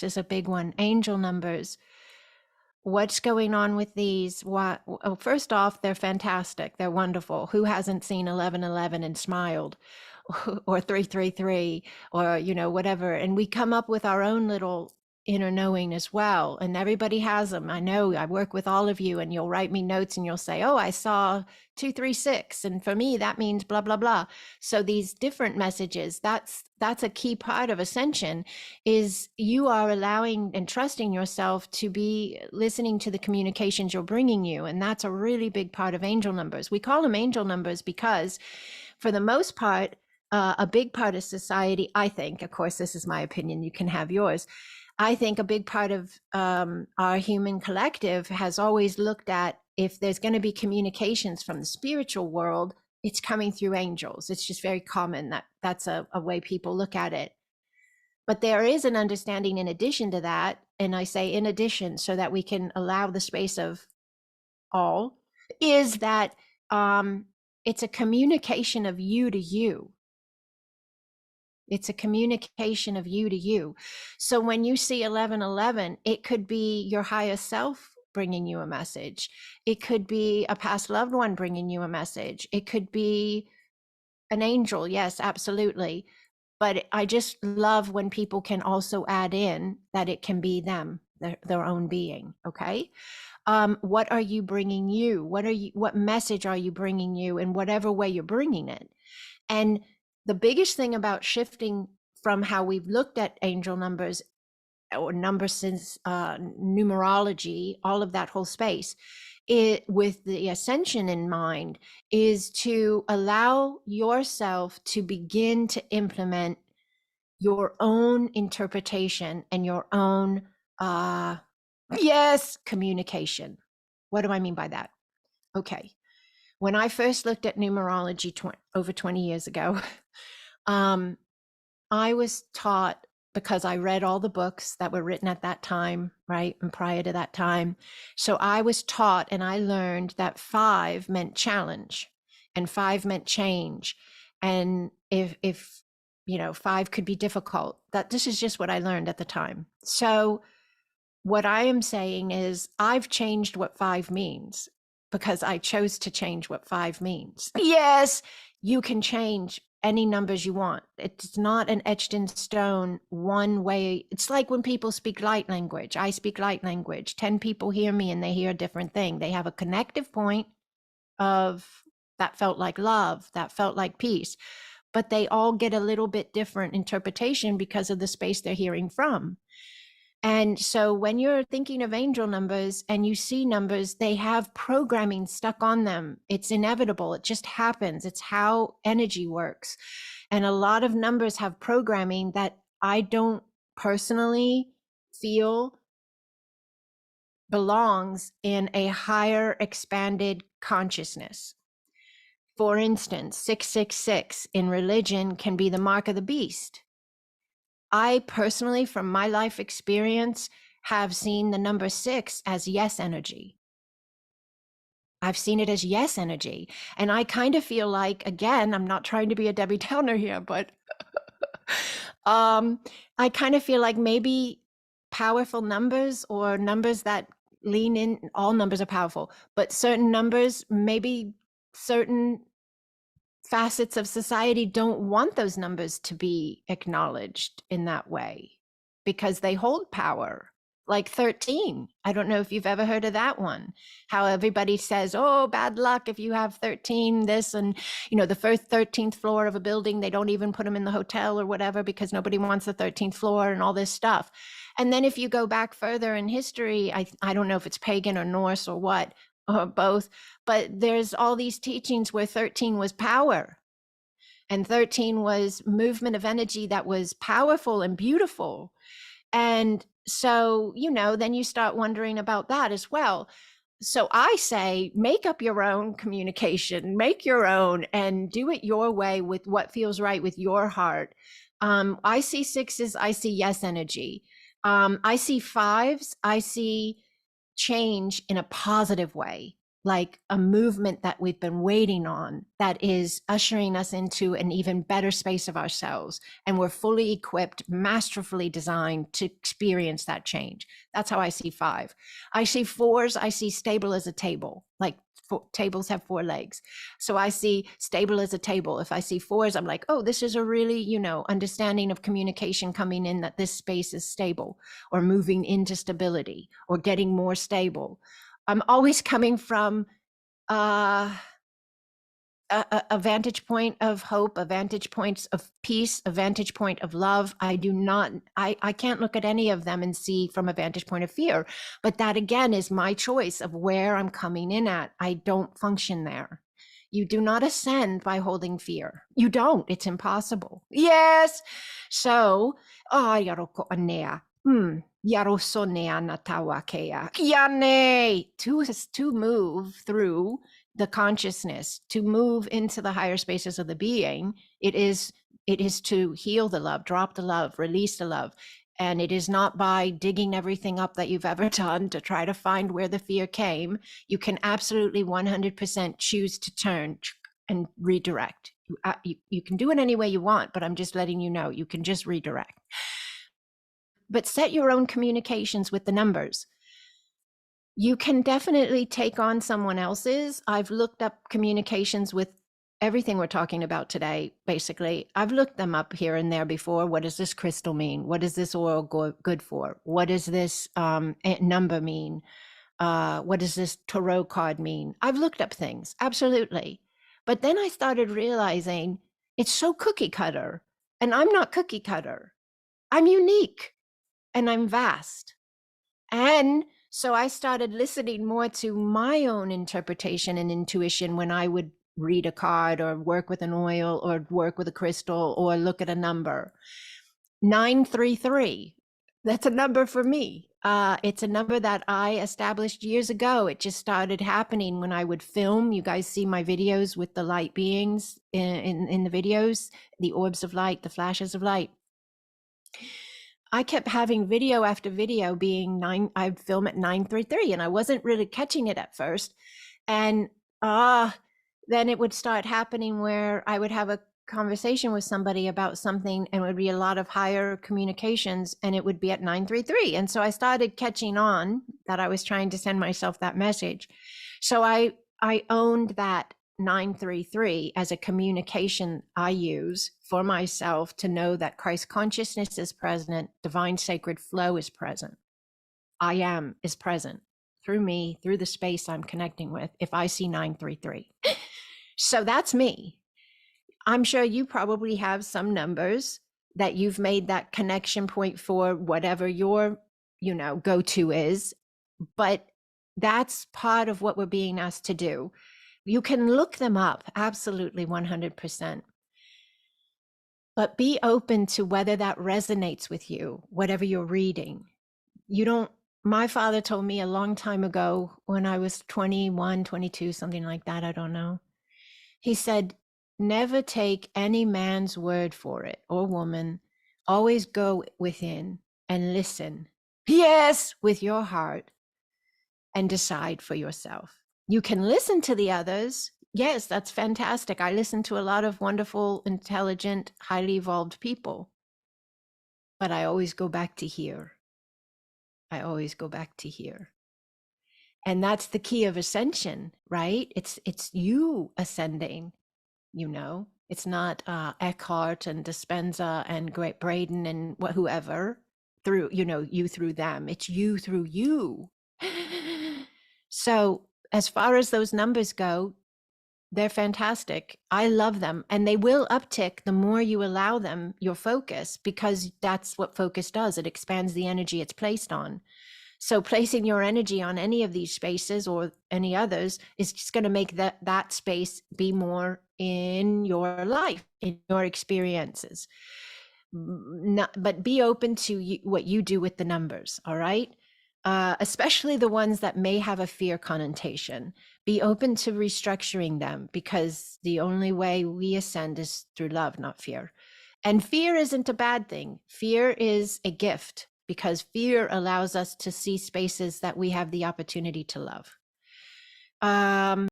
is a big one. Angel numbers. What's going on with these? What? Oh, first off, they're fantastic. They're wonderful. Who hasn't seen 1111 and smiled, or 333, or whatever? And we come up with our own little inner knowing as well. And everybody has them. I know I work with all of you, and you'll write me notes and you'll say, "Oh, I saw 236, and for me that means blah blah blah." So these different messages. That's a key part of ascension, is you are allowing and trusting yourself to be listening to the communications you're bringing you. And that's a really big part of angel numbers. We call them angel numbers because for the most part, a big part of society, I think, of course, this is my opinion, you can have yours. I think a big part of our human collective has always looked at, if there's going to be communications from the spiritual world, it's coming through angels. It's just very common that that's a way people look at it. But there is an understanding in addition to that, and I say in addition so that we can allow the space of all, is that it's a communication of you to you. It's a communication of you to you. So when you see 1111, it could be your higher self bringing you a message. It could be a past loved one bringing you a message. It could be an angel. Yes, absolutely. But I just love when people can also add in that it can be them, their own being. Okay. What are you bringing you? What message are you bringing you in whatever way you're bringing it? And the biggest thing about shifting from how we've looked at angel numbers or numbers since numerology, all of that whole space, with the ascension in mind, is to allow yourself to begin to implement your own interpretation and your own communication. What do I mean by that? Okay. When I first looked at numerology over 20 years ago, I was taught, because I read all the books that were written at that time, right? And prior to that time. So I was taught and I learned that 5 meant challenge and 5 meant change. And if 5 could be difficult, that this is just what I learned at the time. So what I am saying is I've changed what 5 means, because I chose to change what 5 means. Yes, you can change any numbers you want. It's not an etched in stone one way. It's like when people speak light language. I speak light language. 10 people hear me and they hear a different thing. They have a connective point of that felt like love, that felt like peace, but they all get a little bit different interpretation because of the space they're hearing from. And so when you're thinking of angel numbers and you see numbers, they have programming stuck on them. It's inevitable. It just happens. It's how energy works. And a lot of numbers have programming that I don't personally feel belongs in a higher expanded consciousness. For instance, 666 in religion can be the mark of the beast. I personally, from my life experience, have seen the number 6 as yes energy. I've seen it as yes energy. And I kind of feel like, again, I'm not trying to be a Debbie Downer here, but I kind of feel like maybe powerful numbers, or numbers that lean in, all numbers are powerful, but certain numbers, maybe certain facets of society don't want those numbers to be acknowledged in that way because they hold power. Like 13. I don't know if you've ever heard of that one. How everybody says, oh, bad luck if you have 13, this, and the first 13th floor of a building, they don't even put them in the hotel or whatever because nobody wants the 13th floor and all this stuff. And then if you go back further in history, I don't know if it's pagan or Norse or what, or both, but there's all these teachings where 13 was power, and 13 was movement of energy that was powerful and beautiful. And so, then you start wondering about that as well. So I say, make up your own communication, make your own, and do it your way with what feels right with your heart. I see 6s, I see yes energy. I see 5s, I see change in a positive way. like a movement that we've been waiting on, that is ushering us into an even better space of ourselves. And we're fully equipped, masterfully designed to experience that change. That's how I see 5. I see 4s, I see stable as a table, like tables have 4 legs. So I see stable as a table. If I see 4s, I'm like, oh, this is a really, understanding of communication coming in, that this space is stable, or moving into stability, or getting more stable. I'm always coming from a vantage point of hope, a vantage point of peace, a vantage point of love. I can't look at any of them and see from a vantage point of fear. But that, again, is my choice of where I'm coming in at. I don't function there. You do not ascend by holding fear. You don't. It's impossible. Yes. So, yaroko anea. Yarosonea natawakea. Kiane. To move through the consciousness, to move into the higher spaces of the being, it is to heal the love, drop the love, release the love. And it is not by digging everything up that you've ever done to try to find where the fear came. You can absolutely 100% choose to turn and redirect. You can do it any way you want, but I'm just letting you know, you can just redirect. But set your own communications with the numbers. You can definitely take on someone else's. I've looked up communications with everything we're talking about today, basically. I've looked them up here and there before. What does this crystal mean? What is this oil good for? What does this number mean? What does this tarot card mean? I've looked up things, absolutely. But then I started realizing it's so cookie cutter, and I'm not cookie cutter. I'm unique, and I'm vast. And so I started listening more to my own interpretation and intuition when I would read a card, or work with an oil, or work with a crystal, or look at a number. 933, that's a number for me. It's a number that I established years ago. It just started happening when I would film. You guys see my videos with the light beings in the videos, the orbs of light, the flashes of light. I kept having video after video being I'd film at 933, and I wasn't really catching it at first. And then it would start happening where I would have a conversation with somebody about something, and it would be a lot of higher communications, and it would be at 933. And so I started catching on that I was trying to send myself that message. So I owned that 933 as a communication I use for myself to know that Christ consciousness is present, divine sacred flow is present, I am is present through me, through the space I'm connecting with, if I see 933. So that's me. I'm sure you probably have some numbers that you've made that connection point for, whatever your go-to is, but that's part of what we're being asked to do. You can look them up, absolutely, 100%. But be open to whether that resonates with you, whatever you're reading. My father told me a long time ago, when I was 21, 22, something like that, I don't know. He said, never take any man's word for it, or woman. Always go within and listen. Yes, with your heart, and decide for yourself. You can listen to the others. Yes, that's fantastic. I listen to a lot of wonderful, intelligent, highly evolved people. But I always go back to here. I always go back to here. And that's the key of ascension, right? It's you ascending, It's not Eckhart and Dispenza and Great Braden and whoever through, you through them. It's you through you. So as far as those numbers go, they're fantastic. I love them. And they will uptick the more you allow them your focus, because that's what focus does. It expands the energy it's placed on. So placing your energy on any of these spaces or any others is just going to make that space be more in your life, in your experiences. But be open to what you do with the numbers, all right? Especially the ones that may have a fear connotation. Be open to restructuring them, because the only way we ascend is through love, not fear. And fear isn't a bad thing. Fear is a gift, because fear allows us to see spaces that we have the opportunity to love. Um,